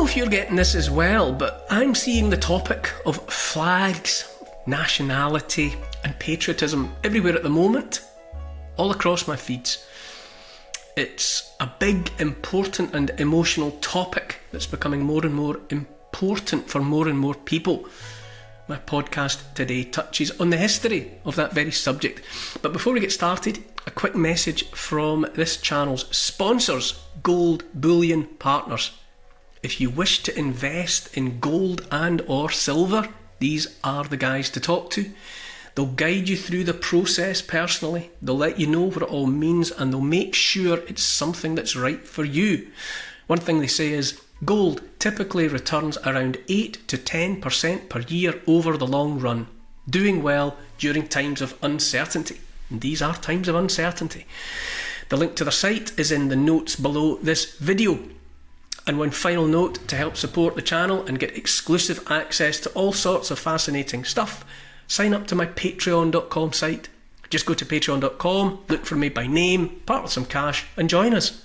if you're getting this as well, but I'm seeing the topic of flags, nationality and patriotism everywhere at the moment, all across my feeds. It's a big, important and emotional topic that's becoming more and more important for more and more people. My podcast today touches on the history of that very subject. But before we get started, a quick message from this channel's sponsors, Gold Bullion Partners. If you wish to invest in gold and or silver, these are the guys to talk to. They'll guide you through the process personally. They'll let you know what it all means, and they'll make sure it's something that's right for you. One thing they say is gold typically returns around 8 to 10% per year over the long run, doing well during times of uncertainty. And these are times of uncertainty. The link to their site is in the notes below this video. And one final note to help support the channel and get exclusive access to all sorts of fascinating stuff, sign up to my patreon.com site. Just go to patreon.com, look for me by name, part with some cash and join us.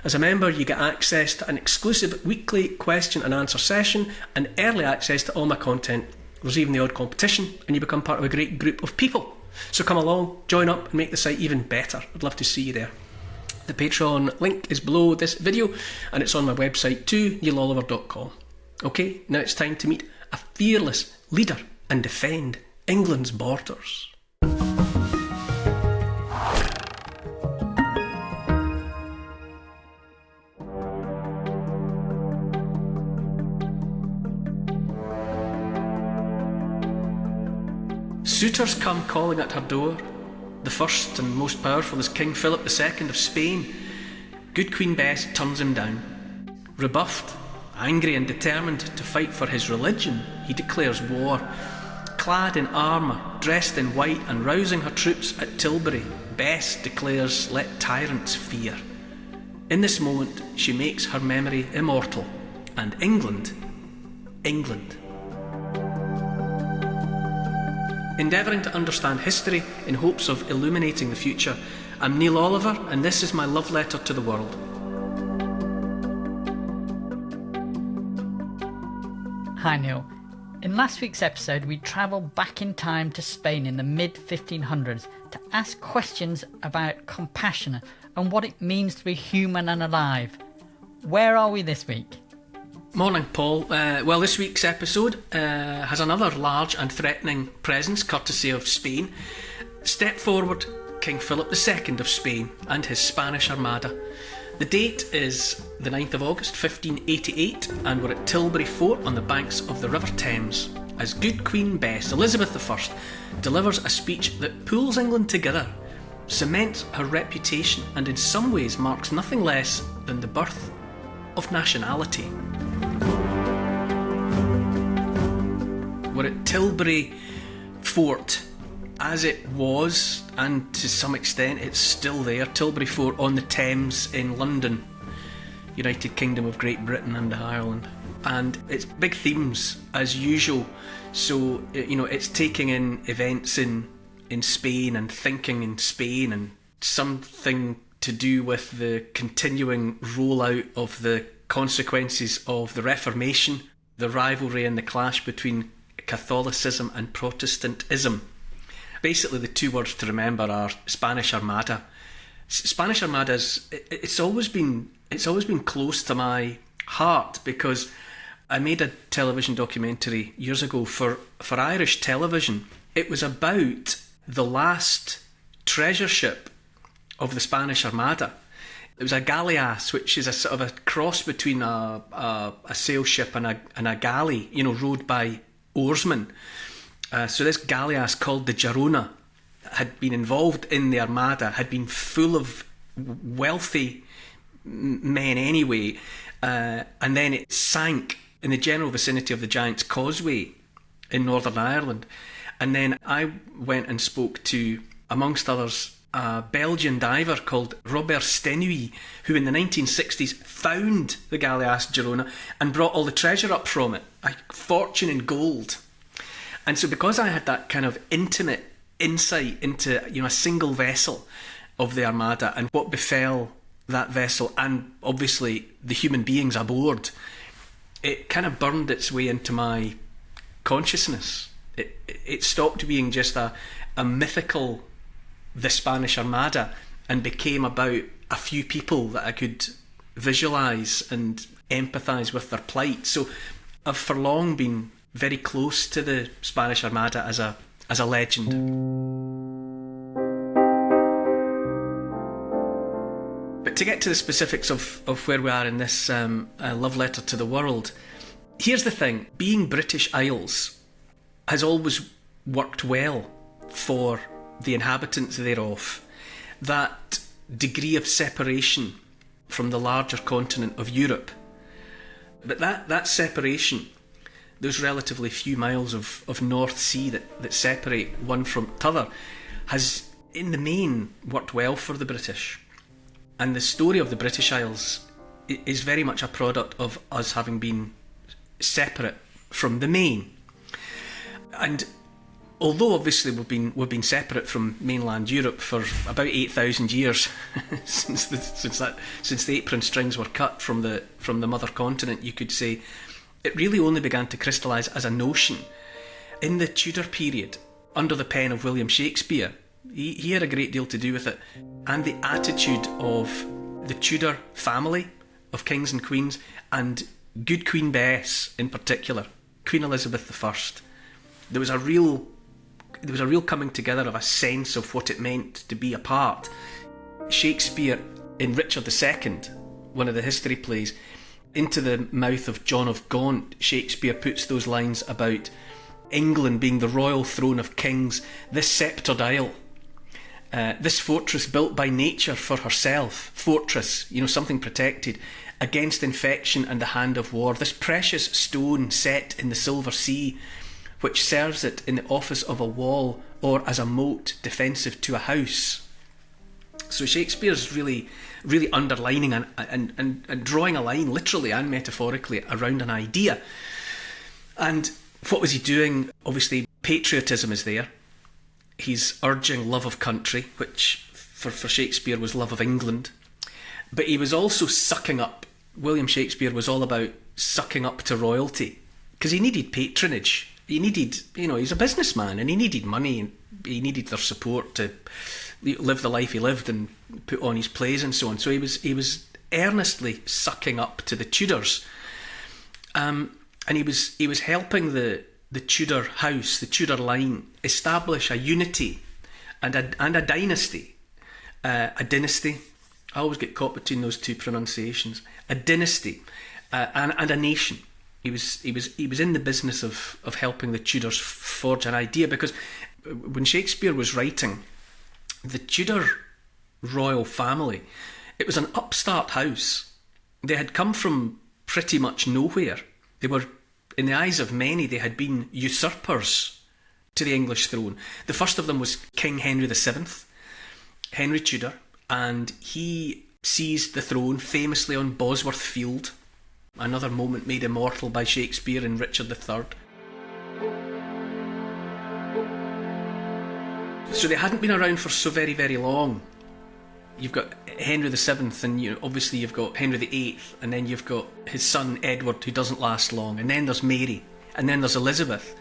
As a member, you get access to an exclusive weekly question and answer session and early access to all my content. There's even the odd competition, and you become part of a great group of people. So come along, join up and make the site even better. I'd love to see you there. The Patreon link is below this video, and it's on my website too, neiloliver.com. Okay, now it's time to meet a fearless leader and defend England's borders. Suitors come calling at her door. The first and most powerful is King Philip II of Spain. Good Queen Bess turns him down. Rebuffed, angry and determined to fight for his religion, he declares war. Clad in armour, dressed in white and rousing her troops at Tilbury, Bess declares, "Let tyrants fear." In this moment, she makes her memory immortal. And England. Endeavouring to understand history in hopes of illuminating the future, I'm Neil Oliver, and this is my love letter to the world. Hi Neil. In last week's episode, we travelled back in time to Spain in the mid-1500s to ask questions about compassion and what it means to be human and alive. Where are we this week? Morning, Paul. Well, this week's episode has another large and threatening presence, courtesy of Spain. Step forward, King Philip II of Spain and his Spanish Armada. The date is the 9th of August 1588, and we're at Tilbury Fort on the banks of the River Thames as good Queen Bess, Elizabeth I, delivers a speech that pulls England together, cements her reputation, and in some ways marks nothing less than the birth of nationality. We're at Tilbury Fort, as it was, and to some extent it's still there, Tilbury Fort on the Thames in London, United Kingdom of Great Britain and Ireland. And it's big themes as usual, so it's taking in events in Spain and thinking in Spain, and something to do with the continuing rollout of the consequences of the Reformation, the rivalry and the clash between Catholicism and Protestantism. Basically, the two words to remember are Spanish Armada. Spanish Armada it's always been close to my heart, because I made a television documentary years ago for Irish television. It was about the last treasure ship of the Spanish Armada. It was a galleass, which is a sort of a cross between a sail ship and a galley, rowed by oarsmen. So this galleass, called the Girona, had been involved in the Armada, had been full of wealthy men anyway, and then it sank in the general vicinity of the Giant's Causeway in Northern Ireland. And then I went and spoke to, amongst others, a Belgian diver called Robert Stenuy, who in the 1960s found the galleass Girona and brought all the treasure up from it, a fortune in gold. And so because I had that kind of intimate insight into a single vessel of the Armada and what befell that vessel, and obviously the human beings aboard, it kind of burned its way into my consciousness. It stopped being just a mythical, the Spanish Armada, and became about a few people that I could visualise and empathise with their plight. So I've for long been very close to the Spanish Armada as a legend. But to get to the specifics of where we are in this love letter to the world, here's the thing. Being British Isles has always worked well for the inhabitants thereof. That degree of separation from the larger continent of Europe. But that separation, those relatively few miles of North Sea that separate one from t'other, has in the main worked well for the British. And the story of the British Isles is very much a product of us having been separate from the main. And although obviously we've been separate from mainland Europe for about 8,000 years since the apron strings were cut from the mother continent, you could say, it really only began to crystallise as a notion in the Tudor period under the pen of William Shakespeare. He had a great deal to do with it, and the attitude of the Tudor family of kings and queens, and good Queen Bess in particular, Queen Elizabeth I. There was a real coming together of a sense of what it meant to be apart. Shakespeare in Richard II, one of the history plays, into the mouth of John of Gaunt, Shakespeare puts those lines about England being the royal throne of kings, this sceptred isle, this fortress built by nature for herself, fortress, something protected, against infection and the hand of war, this precious stone set in the silver sea, which serves it in the office of a wall or as a moat defensive to a house. So Shakespeare's really underlining and drawing a line, literally and metaphorically, around an idea. And what was he doing? Obviously, patriotism is there. He's urging love of country, which for Shakespeare was love of England. But he was also sucking up. William Shakespeare was all about sucking up to royalty, because he needed patronage. He needed, he's a businessman, and he needed money, and he needed their support to live the life he lived and put on his plays and so on. So he was earnestly sucking up to the Tudors, and he was helping the Tudor house, the Tudor line, establish a unity and a dynasty, a dynasty. I always get caught between those two pronunciations. A dynasty and a nation. He was in the business of helping the Tudors forge an idea, because when Shakespeare was writing, the Tudor royal family, it was an upstart house. They had come from pretty much nowhere. They were, in the eyes of many, they had been usurpers to the English throne. The first of them was King Henry VII, Henry Tudor, and he seized the throne famously on Bosworth Field, another moment made immortal by Shakespeare in Richard III. So they hadn't been around for so very, very long. You've got Henry VII, and obviously you've got Henry VIII, and then you've got his son Edward, who doesn't last long, and then there's Mary, and then there's Elizabeth.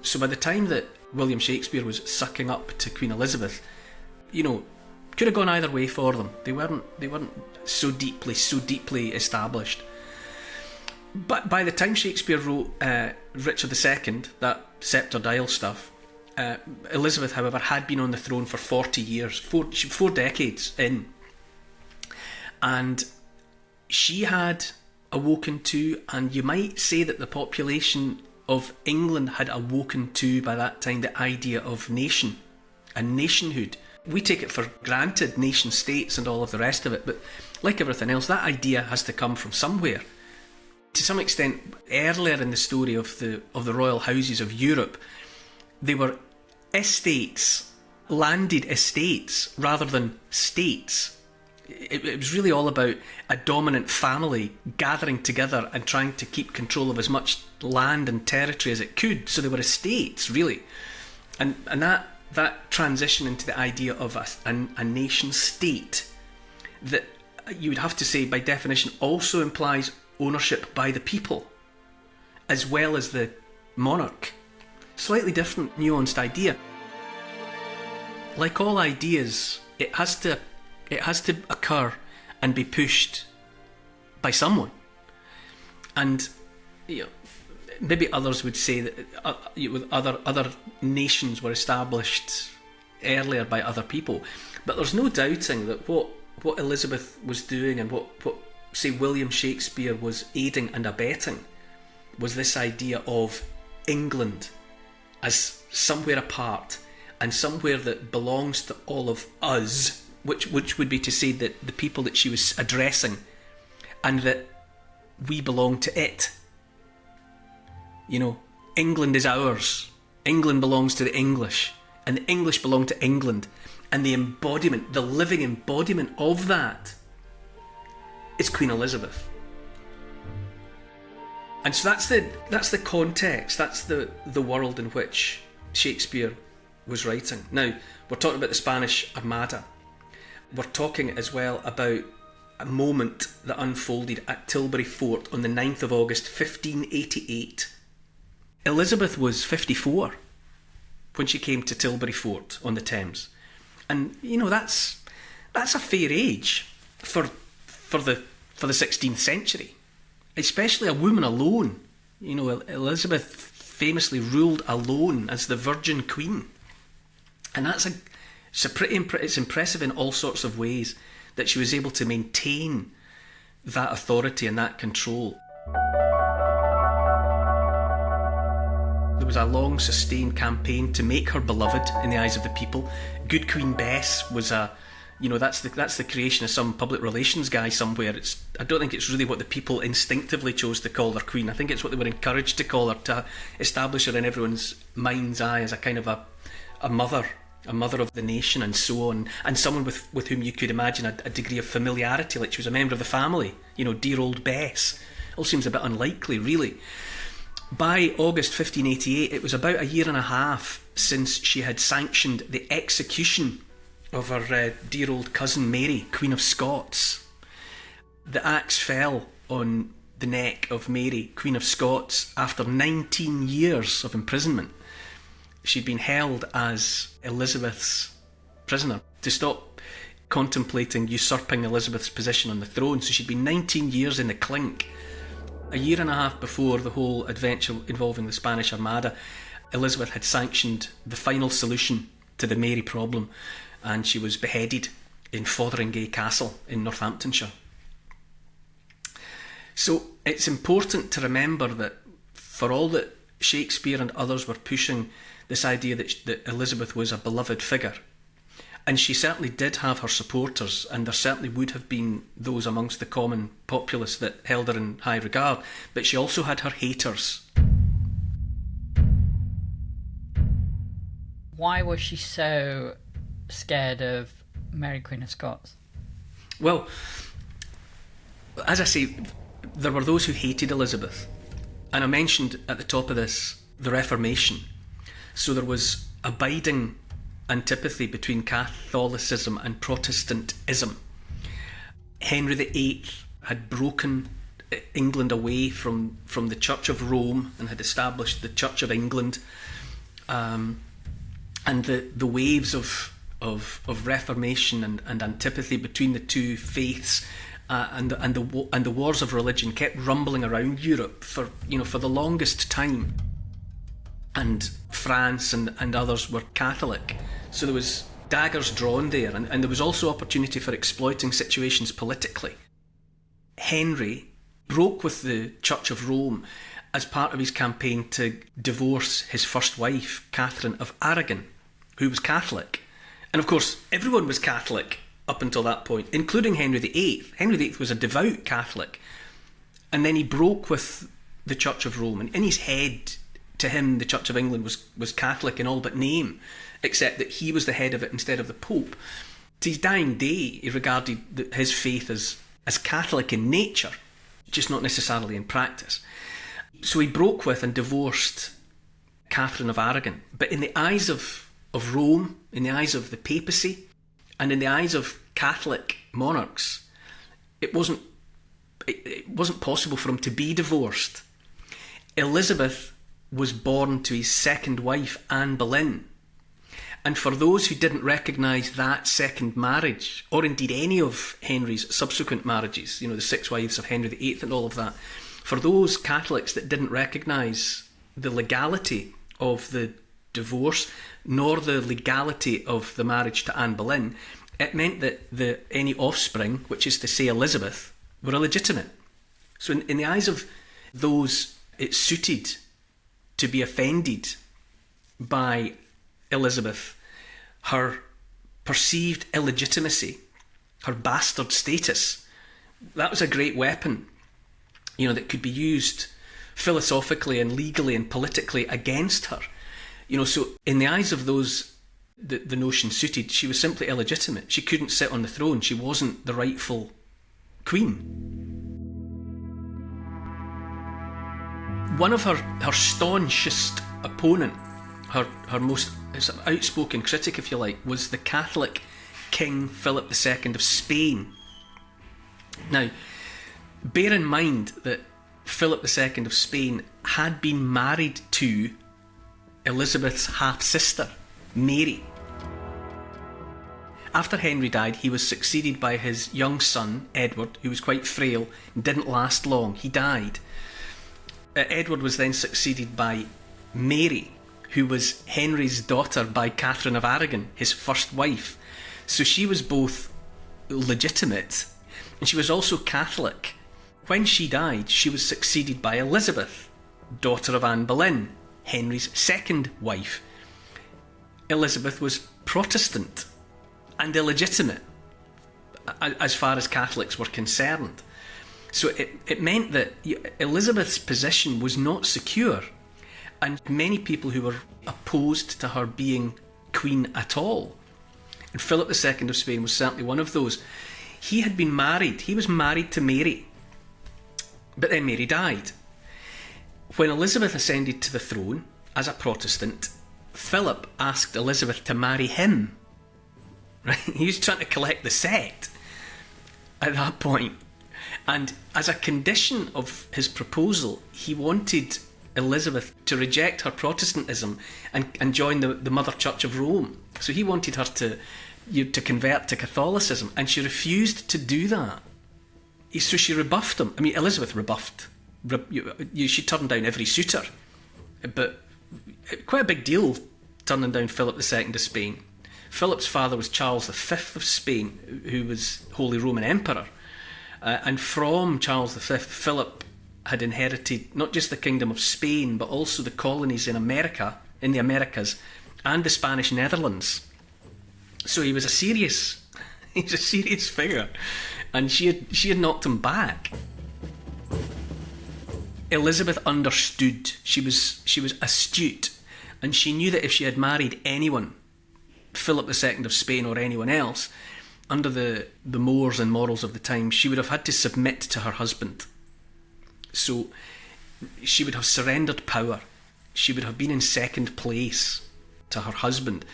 So by the time that William Shakespeare was sucking up to Queen Elizabeth, could have gone either way for them. They weren't so deeply established. But by the time Shakespeare wrote Richard II, that sceptred isle stuff, Elizabeth, however, had been on the throne for 40 years, four decades in. And she had awoken to, and you might say that the population of England had awoken to by that time, the idea of nation and nationhood. We take it for granted, nation states and all of the rest of it, but like everything else, that idea has to come from somewhere. To some extent, earlier in the story of the royal houses of Europe, they were estates, landed estates, rather than states. It was really all about a dominant family gathering together and trying to keep control of as much land and territory as it could. So they were estates, really. And that transition into the idea of a nation state, that you would have to say by definition also implies ownership by the people. as well as the monarch. Slightly different, nuanced idea. Like all ideas, it has to occur and be pushed by someone. And maybe others would say that with other nations were established earlier by other people, but there's no doubting that what Elizabeth was doing and what say William Shakespeare was aiding and abetting was this idea of England as somewhere apart and somewhere that belongs to all of us, which would be to say that the people that she was addressing, and that we belong to it. England is ours. England belongs to the English, and the English belong to England. And the embodiment, the living embodiment of that is Queen Elizabeth. And so that's the context, that's the world in which Shakespeare was writing. Now, we're talking about the Spanish Armada. We're talking as well about a moment that unfolded at Tilbury Fort on the 9th of August 1588. Elizabeth was 54 when she came to Tilbury Fort on the Thames. And that's a fair age for the 16th century, especially a woman alone. Elizabeth famously ruled alone as the Virgin Queen, and it's impressive in all sorts of ways that she was able to maintain that authority and that control. There was a long sustained campaign to make her beloved in the eyes of the people. Good Queen Bess was that's the creation of some public relations guy somewhere. I don't think it's really what the people instinctively chose to call their queen. I think it's what they were encouraged to call her, to establish her in everyone's mind's eye as a kind of a mother of the nation and so on, and someone with whom you could imagine a degree of familiarity, like she was a member of the family. Dear old Bess. All seems a bit unlikely, really. By August 1588, it was about a year and a half since she had sanctioned the execution of her dear old cousin Mary, Queen of Scots. The axe fell on the neck of Mary, Queen of Scots, after 19 years of imprisonment. She'd been held as Elizabeth's prisoner to stop contemplating usurping Elizabeth's position on the throne. So she'd been 19 years in the clink. A year and a half before the whole adventure involving the Spanish Armada, Elizabeth had sanctioned the final solution to the Mary problem, and she was beheaded in Fotheringay Castle in Northamptonshire. So it's important to remember that for all that Shakespeare and others were pushing this idea that Elizabeth was a beloved figure, and she certainly did have her supporters, and there certainly would have been those amongst the common populace that held her in high regard, but she also had her haters. Why was she so scared of Mary, Queen of Scots? Well, as I say, there were those who hated Elizabeth, and I mentioned at the top of this the Reformation. So there was abiding antipathy between Catholicism and Protestantism. Henry VIII had broken England away from the Church of Rome and had established the Church of England, and the waves of Reformation and antipathy between the two faiths and the wars of religion kept rumbling around Europe for the longest time. And France and others were Catholic, so there was daggers drawn there, and there was also opportunity for exploiting situations politically. Henry broke with the Church of Rome as part of his campaign to divorce his first wife, Catherine of Aragon, who was Catholic. And of course, everyone was Catholic up until that point, including Henry VIII. Henry VIII was a devout Catholic, and then he broke with the Church of Rome, and in his head, to him, the Church of England was Catholic in all but name, except that he was the head of it instead of the Pope. To his dying day, he regarded his faith as Catholic in nature, just not necessarily in practice. So he broke with and divorced Catherine of Aragon. But in the eyes of Rome, in the eyes of the papacy, and in the eyes of Catholic monarchs, it wasn't possible for him to be divorced. Elizabeth was born to his second wife, Anne Boleyn. And for those who didn't recognise that second marriage, or indeed any of Henry's subsequent marriages, the 6 wives of Henry VIII and all of that, for those Catholics that didn't recognise the legality of the divorce, nor the legality of the marriage to Anne Boleyn, it meant that any offspring, which is to say Elizabeth, were illegitimate. So in the eyes of those it suited to be offended by Elizabeth, her perceived illegitimacy, her bastard status, that was a great weapon, that could be used philosophically and legally and politically against her. So in the eyes of those the notion suited, she was simply illegitimate. She couldn't sit on the throne. She wasn't the rightful queen. One of her staunchest opponent, her most outspoken critic, if you like, was the Catholic King Philip II of Spain. Now, bear in mind that Philip II of Spain had been married to Elizabeth's half-sister, Mary. After Henry died, he was succeeded by his young son, Edward, who was quite frail and didn't last long. He died. Edward was then succeeded by Mary, who was Henry's daughter by Catherine of Aragon, his first wife. So she was both legitimate and she was also Catholic. When she died, she was succeeded by Elizabeth, daughter of Anne Boleyn, Henry's second wife. Elizabeth was Protestant and illegitimate as far as Catholics were concerned. So it meant that Elizabeth's position was not secure, and many people who were opposed to her being queen at all. And Philip II of Spain was certainly one of those. He had been married. He was married to Mary, but then Mary died. When Elizabeth ascended to the throne as a Protestant, Philip asked Elizabeth to marry him. Right? He was trying to collect the set at that point. And as a condition of his proposal, he wanted Elizabeth to reject her Protestantism and join the Mother Church of Rome. So he wanted her to convert to Catholicism, and she refused to do that. So she rebuffed him. I mean, Elizabeth rebuffed. She turned down every suitor. But quite a big deal turning down Philip II of Spain. Philip's father was Charles V of Spain, who was Holy Roman Emperor. And from Charles V, Philip had inherited not just the Kingdom of Spain, but also the colonies in America, in the Americas, and the Spanish Netherlands. So he was a serious figure, and she had knocked him back. Elizabeth understood. She was astute, and she knew that if she had married anyone, Philip II of Spain or anyone else, under the mores and morals of the time, she would have had to submit to her husband. So she would have surrendered power. She would have been in second place to her husband.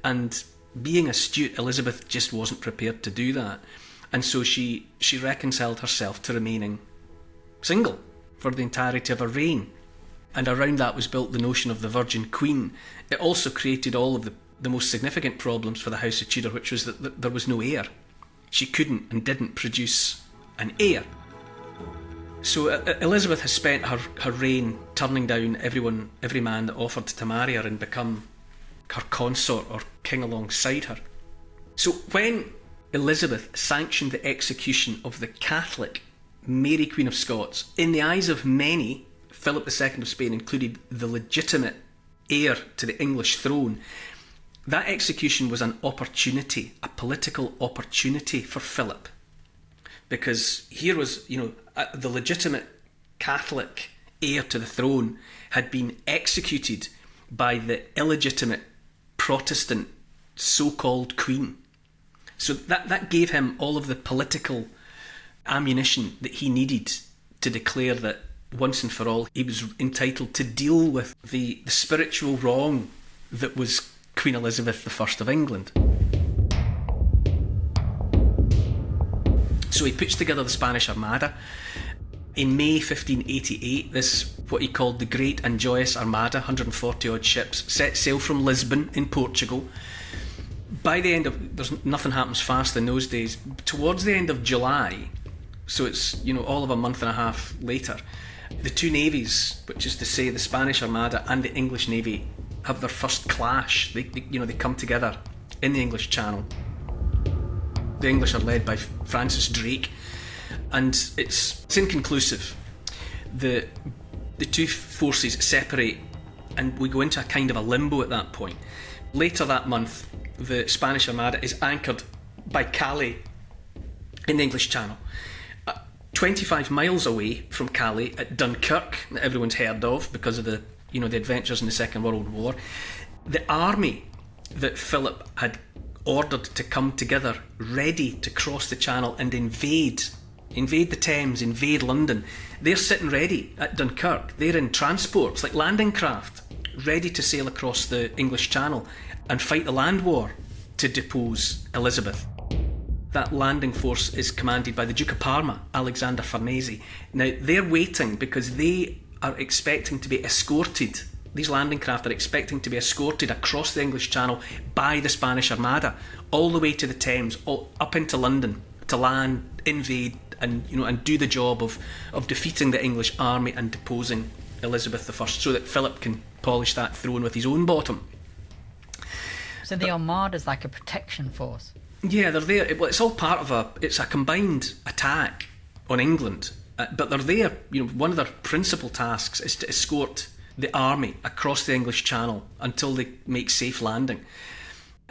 And being astute, Elizabeth just wasn't prepared to do that. And so she reconciled herself to remaining single for the entirety of her reign. And around that was built the notion of the Virgin Queen. It also created all of the most significant problems for the House of Tudor, which was that there was no heir. She couldn't and didn't produce an heir. So Elizabeth has spent her reign turning down every man that offered to marry her and become her consort or king alongside her. So when Elizabeth sanctioned the execution of the Catholic Mary Queen of Scots, in the eyes of many, Philip II of Spain included the legitimate heir to the English throne, that execution was an opportunity, a political opportunity for Philip. Because here was, the legitimate Catholic heir to the throne had been executed by the illegitimate Protestant so-called queen. So that gave him all of the political ammunition that he needed to declare that once and for all he was entitled to deal with the spiritual wrong that was Queen Elizabeth I of England. So he puts together the Spanish Armada. In May 1588, this what he called the Great and Joyous Armada, 140 odd ships, set sail from Lisbon in Portugal. By the end of, nothing happens fast in those days, towards the end of July, so it's, you know, all of a month and a half later, the two navies, which is to say the Spanish Armada and the English Navy, have their first clash. They come together in the English Channel. The English are led by Francis Drake, and it's inconclusive. The two forces separate, and we go into a kind of a limbo at that point. Later that month, the Spanish Armada is anchored by Calais in the English Channel. 25 miles away from Calais at Dunkirk, that everyone's heard of because of the adventures in the Second World War, the army that Philip had ordered to come together, ready to cross the Channel and invade the Thames, invade London, they're sitting ready at Dunkirk. They're in transports, like landing craft, ready to sail across the English Channel and fight the land war to depose Elizabeth. That landing force is commanded by the Duke of Parma, Alexander Farnese. Now, they're waiting because they are expecting to be escorted. These landing craft are expecting to be escorted across the English Channel by the Spanish Armada, all the way to the Thames, all up into London, to land, invade, and do the job of defeating the English army and deposing Elizabeth I, so that Philip can polish that throne with his own bottom. So the Armada's like a protection force. Yeah, they're there. It's all part of a combined attack on England, but they're there. One of their principal tasks is to escort the army across the English Channel until they make safe landing.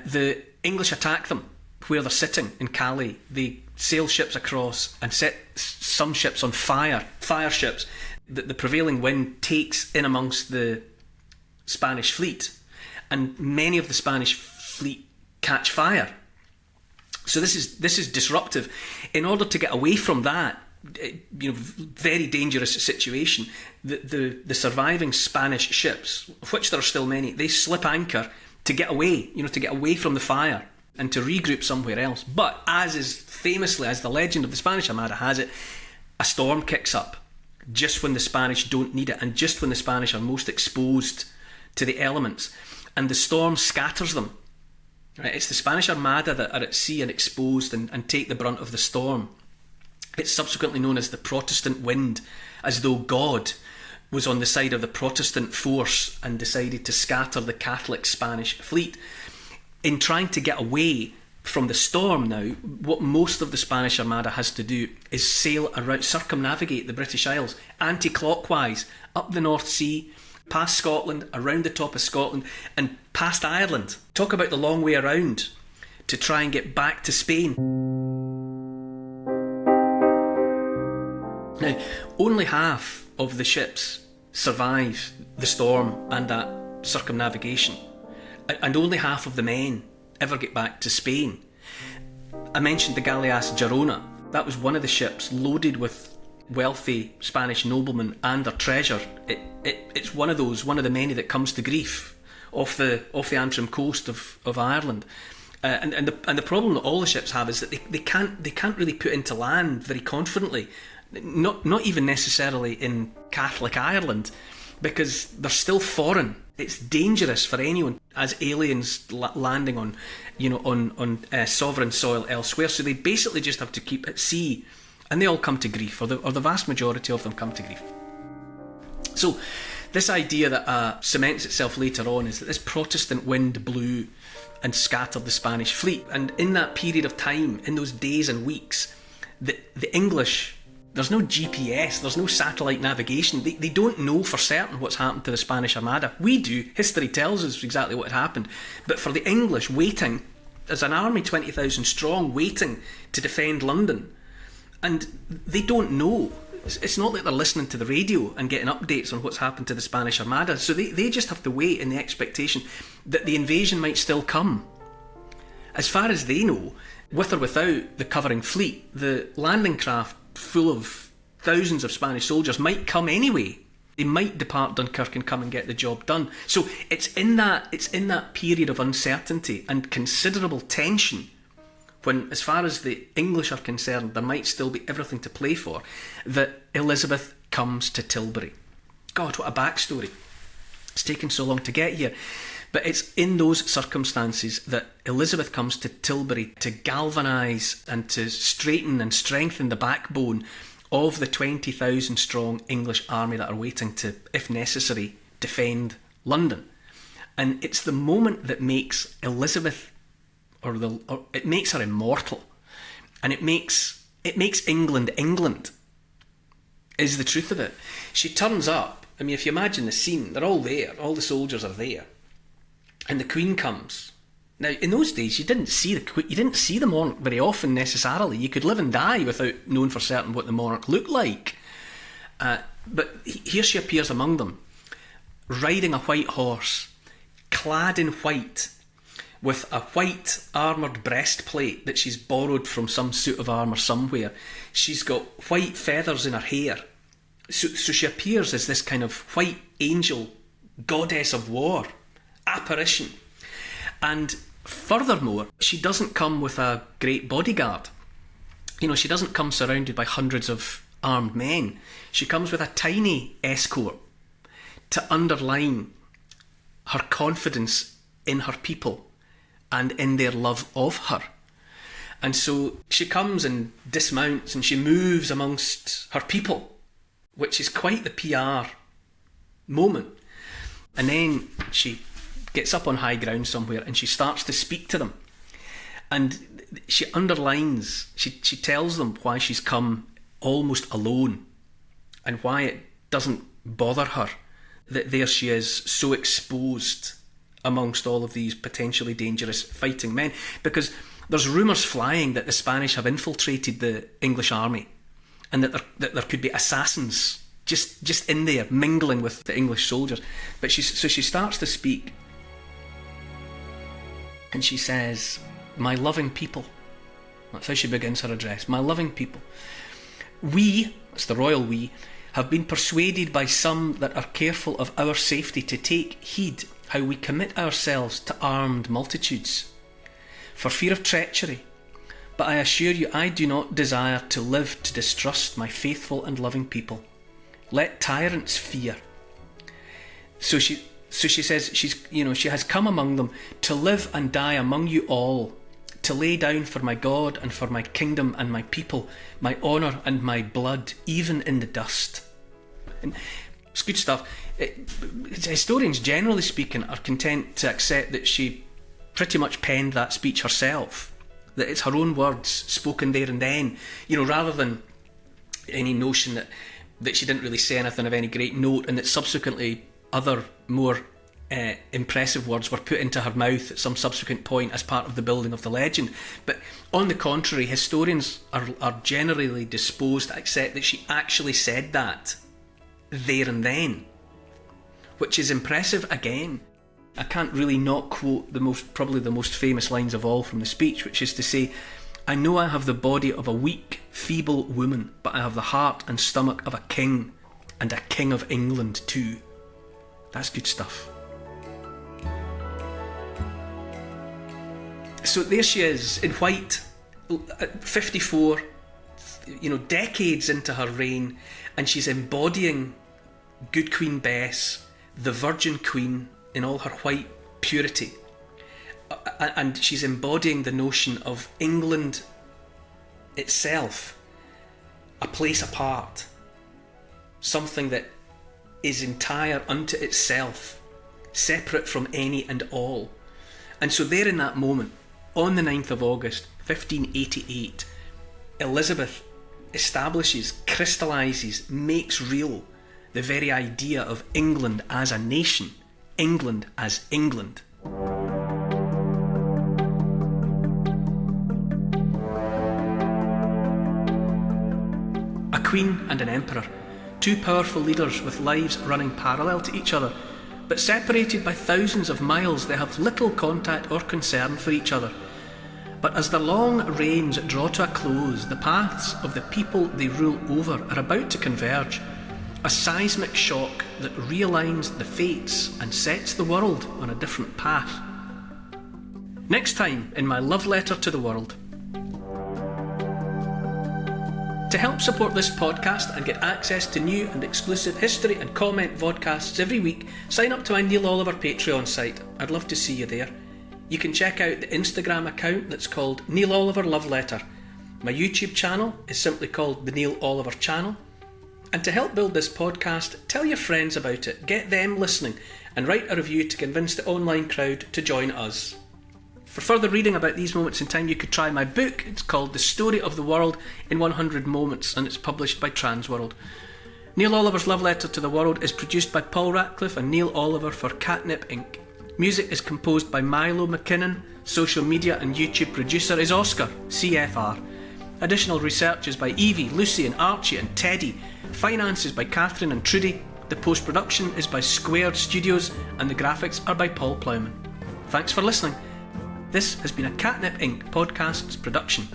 The English attack them where they're sitting in Calais. They sail ships across and set some ships on fire ships. The prevailing wind takes in amongst the Spanish fleet, and many of the Spanish fleet catch fire. So this is disruptive. In order to get away from that, very dangerous situation, the surviving Spanish ships, of which there are still many, they slip anchor to get away, to get away from the fire and to regroup somewhere else. But as the legend of the Spanish Armada has it, a storm kicks up just when the Spanish don't need it, and just when the Spanish are most exposed to the elements, and the storm scatters them. Right? It's the Spanish Armada that are at sea and exposed and take the brunt of the storm. It's subsequently known as the Protestant wind, as though God was on the side of the Protestant force and decided to scatter the Catholic Spanish fleet. In trying to get away from the storm now, what most of the Spanish Armada has to do is sail around, circumnavigate the British Isles, anti-clockwise, up the North Sea, past Scotland, around the top of Scotland, and past Ireland. Talk about the long way around to try and get back to Spain. Now, only half of the ships survive the storm and that circumnavigation, and only half of the men ever get back to Spain. I mentioned the Galleass Girona. That was one of the ships loaded with wealthy Spanish noblemen and their treasure. It's one of the many that comes to grief off the Antrim coast of Ireland. And the problem that all the ships have is that they can't really put into land very confidently. Not even necessarily in Catholic Ireland, because they're still foreign. It's dangerous for anyone as aliens landing on sovereign soil elsewhere. So they basically just have to keep at sea, and they all come to grief, or the vast majority of them come to grief. So this idea that cements itself later on is that this Protestant wind blew and scattered the Spanish fleet, and in that period of time, in those days and weeks, the English, there's no GPS, there's no satellite navigation. They don't know for certain what's happened to the Spanish Armada. We do. History tells us exactly what had happened. But for the English, waiting, there's an army 20,000 strong waiting to defend London, and they don't know. It's not like they're listening to the radio and getting updates on what's happened to the Spanish Armada. So they just have to wait in the expectation that the invasion might still come. As far as they know, with or without the covering fleet, the landing craft full of thousands of Spanish soldiers might come anyway. They might depart Dunkirk and come and get the job done. So it's in that period of uncertainty and considerable tension, when, as far as the English are concerned, there might still be everything to play for, that Elizabeth comes to Tilbury. God, what a backstory. It's taken so long to get here. But it's in those circumstances that Elizabeth comes to Tilbury to galvanise and to straighten and strengthen the backbone of the 20,000 strong English army that are waiting to, if necessary, defend London. And it's the moment that makes Elizabeth, or it makes her immortal, and it makes England England, is the truth of it. She turns up. I mean, if you imagine the scene, they're all there, all the soldiers are there, and the Queen comes. Now, in those days, you didn't see the monarch very often necessarily. You could live and die without knowing for certain what the monarch looked like. But here she appears among them, riding a white horse, clad in white, with a white armoured breastplate that she's borrowed from some suit of armour somewhere. She's got white feathers in her hair. So she appears as this kind of white angel, goddess of war, apparition. And furthermore, she doesn't come with a great bodyguard. You know, she doesn't come surrounded by hundreds of armed men. She comes with a tiny escort to underline her confidence in her people and in their love of her. And so she comes and dismounts and she moves amongst her people, which is quite the PR moment. And then she gets up on high ground somewhere and she starts to speak to them. And she underlines, she tells them why she's come almost alone and why it doesn't bother her that there she is, so exposed amongst all of these potentially dangerous fighting men, because there's rumours flying that the Spanish have infiltrated the English army and that there could be assassins just in there mingling with the English soldiers. But she starts to speak and she says, "My loving people," that's how she begins her address, "my loving people, we," that's the royal we, "have been persuaded by some that are careful of our safety to take heed how we commit ourselves to armed multitudes, for fear of treachery. But I assure you I do not desire to live to distrust my faithful and loving people. Let tyrants fear." So she says she has come among them to live and die among you all, to lay down for my God and for my kingdom and my people, my honour and my blood, even in the dust. And it's good stuff. Historians, generally speaking, are content to accept that she pretty much penned that speech herself, that it's her own words spoken there and then, rather than any notion that she didn't really say anything of any great note and that subsequently other more impressive words were put into her mouth at some subsequent point as part of the building of the legend. But on the contrary, historians are generally disposed to accept that she actually said that there and then, which is impressive again. I can't really not quote probably the most famous lines of all from the speech, which is to say, "I know I have the body of a weak, feeble woman, but I have the heart and stomach of a king, and a king of England too." That's good stuff. So there she is in white, at 54, decades into her reign, and she's embodying good Queen Bess, the Virgin Queen, in all her white purity. And she's embodying the notion of England itself, a place apart, something that is entire unto itself, separate from any and all. And so there in that moment, on the 9th of August 1588, Elizabeth establishes, crystallises, makes real the very idea of England as a nation, England as England. A queen and an emperor, two powerful leaders with lives running parallel to each other, but separated by thousands of miles. They have little contact or concern for each other. But as their long reigns draw to a close, the paths of the people they rule over are about to converge, a seismic shock that realigns the fates and sets the world on a different path. Next time in my love letter to the world. To To help support this podcast and get access to new and exclusive history and comment vodcasts every week, sign up to my Neil Oliver Patreon site. I'd love to see you there. You can check out the Instagram account that's called Neil Oliver Love Letter. My YouTube channel is simply called The Neil Oliver Channel. And to help build this podcast, tell your friends about it, get them listening, and write a review to convince the online crowd to join us. For further reading about these moments in time, you could try my book. It's called The Story of the World in 100 Moments, and it's published by Transworld. Neil Oliver's Love Letter to the World is produced by Paul Ratcliffe and Neil Oliver for Catnip Inc. Music is composed by Milo McKinnon. Social media and YouTube producer is Oscar, CFR. Additional research is by Evie, Lucy and Archie and Teddy. Finance is by Catherine and Trudy. The post-production is by Squared Studios and the graphics are by Paul Plowman. Thanks for listening. This has been a Catnip Inc. Podcasts production.